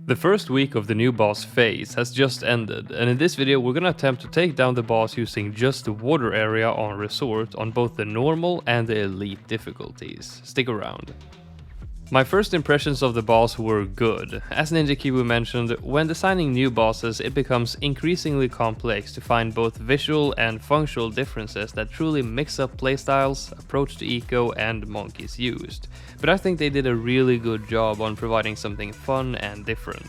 The first week of the new boss Phayze has just ended, and in this video we're gonna attempt to take down the boss using just the water area on Resort on both the normal and the elite difficulties. Stick around. My first impressions of the boss were good. As Ninja Kiwi mentioned, when designing new bosses it becomes increasingly complex to find both visual and functional differences that truly mix up playstyles, approach to eco and monkeys used. But I think they did a really good job on providing something fun and different.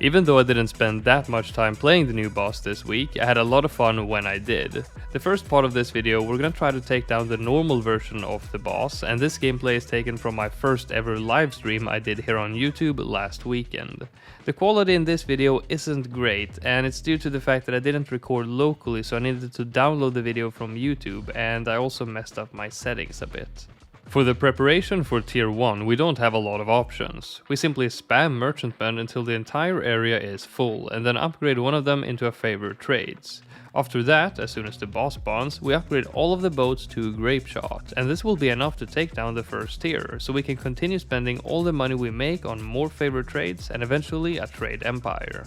Even though I didn't spend that much time playing the new boss this week, I had a lot of fun when I did. The first part of this video we're gonna try to take down the normal version of the boss, and this gameplay is taken from my first ever live stream I did here on YouTube last weekend. The quality in this video isn't great, and it's due to the fact that I didn't record locally, so I needed to download the video from YouTube, and I also messed up my settings a bit. For the preparation for tier 1 we don't have a lot of options. We simply spam merchantmen until the entire area is full and then upgrade one of them into a favorite trades. After that, as soon as the boss spawns, we upgrade all of the boats to grape shot, and this will be enough to take down the first tier, so we can continue spending all the money we make on more favorite trades and eventually a trade empire.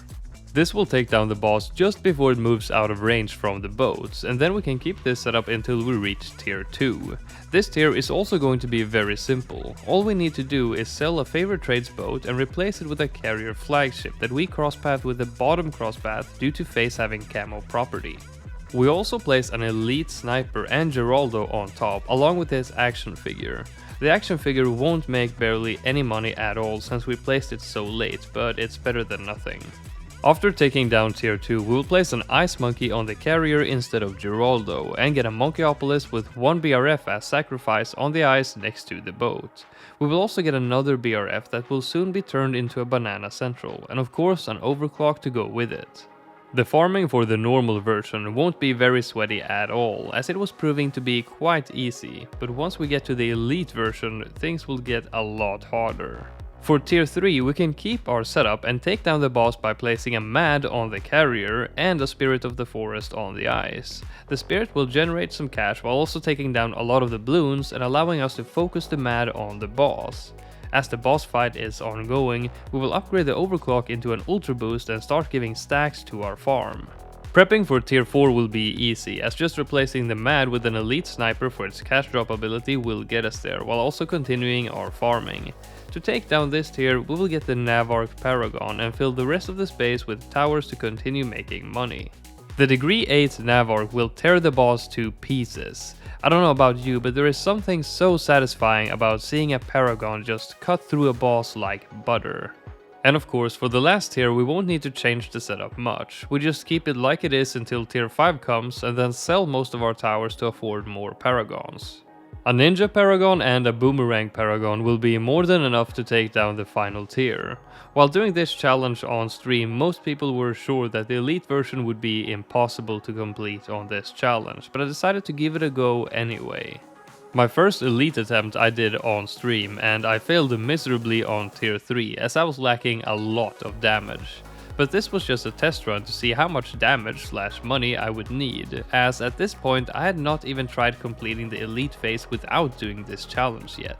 This will take down the boss just before it moves out of range from the boats, and then we can keep this set up until we reach tier 2. This tier is also going to be very simple. All we need to do is sell a favorite trades boat and replace it with a carrier flagship that we crosspath with the bottom crosspath due to Phayze having camo property. We also place an elite sniper and Geraldo on top along with his action figure. The action figure won't make barely any money at all since we placed it so late, but it's better than nothing. After taking down tier 2, we will place an ice monkey on the carrier instead of Geraldo and get a Monkeyopolis with 1 BRF as sacrifice on the ice next to the boat. We will also get another BRF that will soon be turned into a banana central, and of course an overclock to go with it. The farming for the normal version won't be very sweaty at all, as it was proving to be quite easy, but once we get to the elite version things will get a lot harder. For tier 3 we can keep our setup and take down the boss by placing a Mad on the carrier and a Spirit of the Forest on the ice. The Spirit will generate some cash while also taking down a lot of the bloons and allowing us to focus the Mad on the boss. As the boss fight is ongoing, we will upgrade the overclock into an ultra boost and start giving stacks to our farm. Prepping for tier 4 will be easy, as just replacing the Mad with an elite sniper for its cash drop ability will get us there, while also continuing our farming. To take down this tier, we will get the Navarch Paragon and fill the rest of the space with towers to continue making money. The degree 8 Navarch will tear the boss to pieces. I don't know about you, but there is something so satisfying about seeing a Paragon just cut through a boss like butter. And of course, for the last tier we won't need to change the setup much. We just keep it like it is until tier 5 comes and then sell most of our towers to afford more Paragons. A Ninja Paragon and a Boomerang Paragon will be more than enough to take down the final tier. While doing this challenge on stream, most people were sure that the elite version would be impossible to complete on this challenge, but I decided to give it a go anyway. My first elite attempt I did on stream, and I failed miserably on tier 3 as I was lacking a lot of damage. But this was just a test run to see how much damage / money I would need, as at this point I had not even tried completing the elite phase without doing this challenge yet.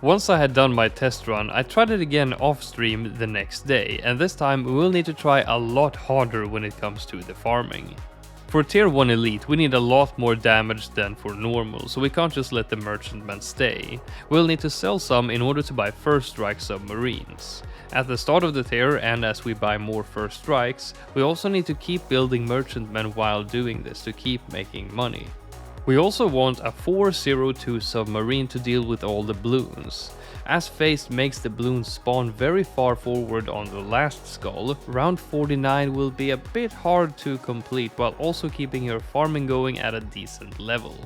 Once I had done my test run, I tried it again off stream the next day, and this time we will need to try a lot harder when it comes to the farming. For tier 1 elite we need a lot more damage than for normal, so we can't just let the merchantmen stay. We'll need to sell some in order to buy first strike submarines. At the start of the tier, and as we buy more first strikes, we also need to keep building merchantmen while doing this to keep making money. We also want a 402 submarine to deal with all the bloons. As Phayze makes the bloons spawn very far forward on the last skull, round 49 will be a bit hard to complete while also keeping your farming going at a decent level.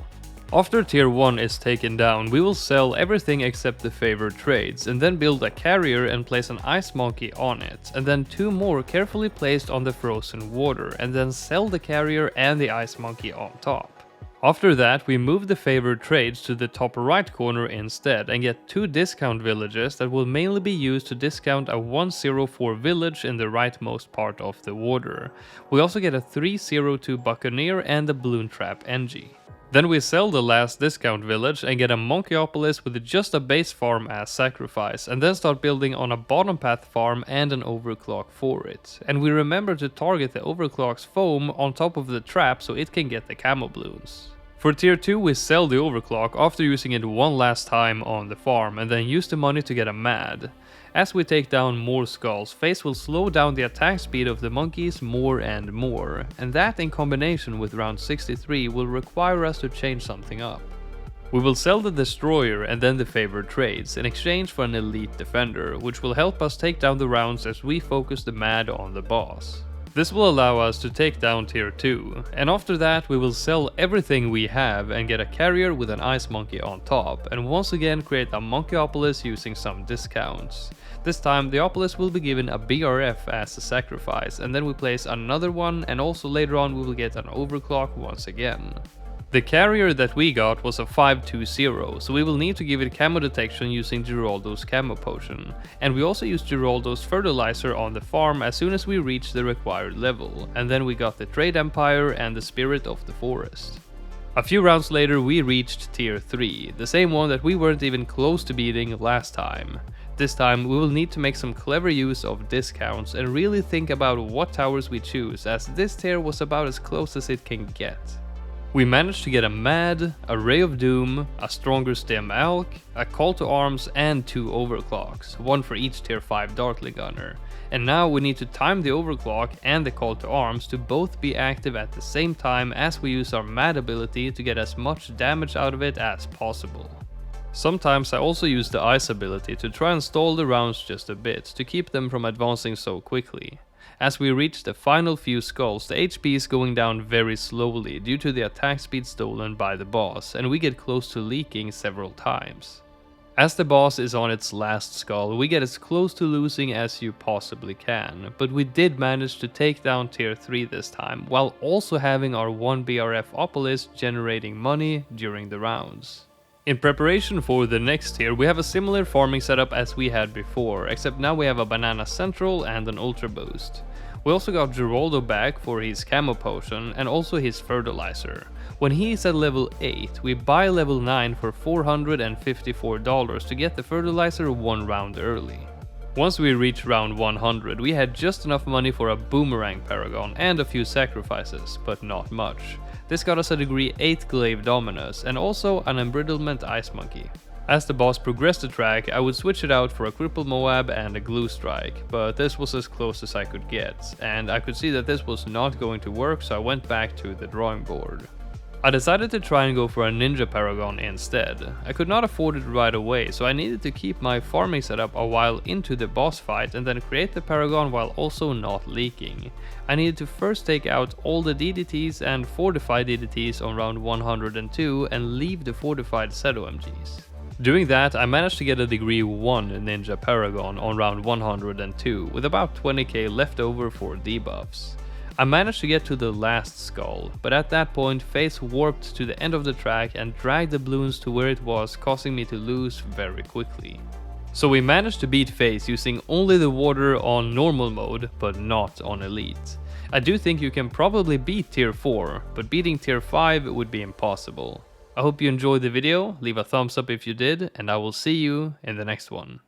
After tier 1 is taken down, we will sell everything except the favorite trades, and then build a carrier and place an ice monkey on it, and then 2 more carefully placed on the frozen water, and then sell the carrier and the ice monkey on top. After that, we move the favored trades to the top right corner instead and get 2 discount villages that will mainly be used to discount a 104 village in the rightmost part of the water. We also get a 302 Buccaneer and a Balloon Trap NG. Then we sell the last discount village and get a Monkeyopolis with just a base farm as sacrifice, and then start building on a bottom path farm and an overclock for it. And we remember to target the overclock's foam on top of the trap so it can get the camo bloons. For tier 2 we sell the overclock after using it one last time on the farm and then use the money to get a mad. As we take down more skulls, Phayze will slow down the attack speed of the monkeys more and more, and that in combination with round 63 will require us to change something up. We will sell the destroyer and then the favored trades in exchange for an elite defender, which will help us take down the rounds as we focus the mad on the boss. This will allow us to take down tier 2, and after that we will sell everything we have and get a carrier with an ice monkey on top, and once again create a Monkeyopolis using some discounts. This time the Opolis will be given a BRF as a sacrifice, and then we place another one, and also later on we will get an overclock once again. The carrier that we got was a 520, so we will need to give it camo detection using Geraldo's camo potion. And we also used Geraldo's fertilizer on the farm as soon as we reached the required level, and then we got the Trade Empire and the Spirit of the Forest. A few rounds later we reached tier 3, the same one that we weren't even close to beating last time. This time we will need to make some clever use of discounts and really think about what towers we choose, as this tier was about as close as it can get. We managed to get a Mad, a Ray of Doom, a Stronger Stem Alk, a Call to Arms and 2 overclocks, one for each tier 5 Dartling Gunner. And now we need to time the overclock and the Call to Arms to both be active at the same time as we use our Mad ability to get as much damage out of it as possible. Sometimes I also use the Ice ability to try and stall the rounds just a bit to keep them from advancing so quickly. As we reach the final few skulls, the HP is going down very slowly due to the attack speed stolen by the boss, and we get close to leaking several times. As the boss is on its last skull, we get as close to losing as you possibly can, but we did manage to take down tier 3 this time, while also having our 1 BRF Opolis generating money during the rounds. In preparation for the next tier, we have a similar farming setup as we had before, except now we have a Banana Central and an Ultra Boost. We also got Geraldo back for his camo potion and also his fertilizer. When he is at level 8, we buy level 9 for $454 to get the fertilizer one round early. Once we reached round 100, we had just enough money for a Boomerang Paragon and a few sacrifices, but not much. This got us a degree 8 Glaive Dominus and also an Embrittlement Ice Monkey. As the boss progressed the track, I would switch it out for a Cripple Moab and a Glue Strike, but this was as close as I could get, and I could see that this was not going to work, so I went back to the drawing board. I decided to try and go for a Ninja Paragon instead. I could not afford it right away, so I needed to keep my farming setup a while into the boss fight and then create the Paragon while also not leaking. I needed to first take out all the DDTs and fortified DDTs on round 102 and leave the fortified ZOMGs. Doing that, I managed to get a degree 1 Ninja Paragon on round 102 with about 20k left over for debuffs. I managed to get to the last skull, but at that point Phayze warped to the end of the track and dragged the bloons to where it was, causing me to lose very quickly. So we managed to beat Phayze using only the water on normal mode, but not on elite. I do think you can probably beat tier 4, but beating tier 5 would be impossible. I hope you enjoyed the video, leave a thumbs up if you did, and I will see you in the next one.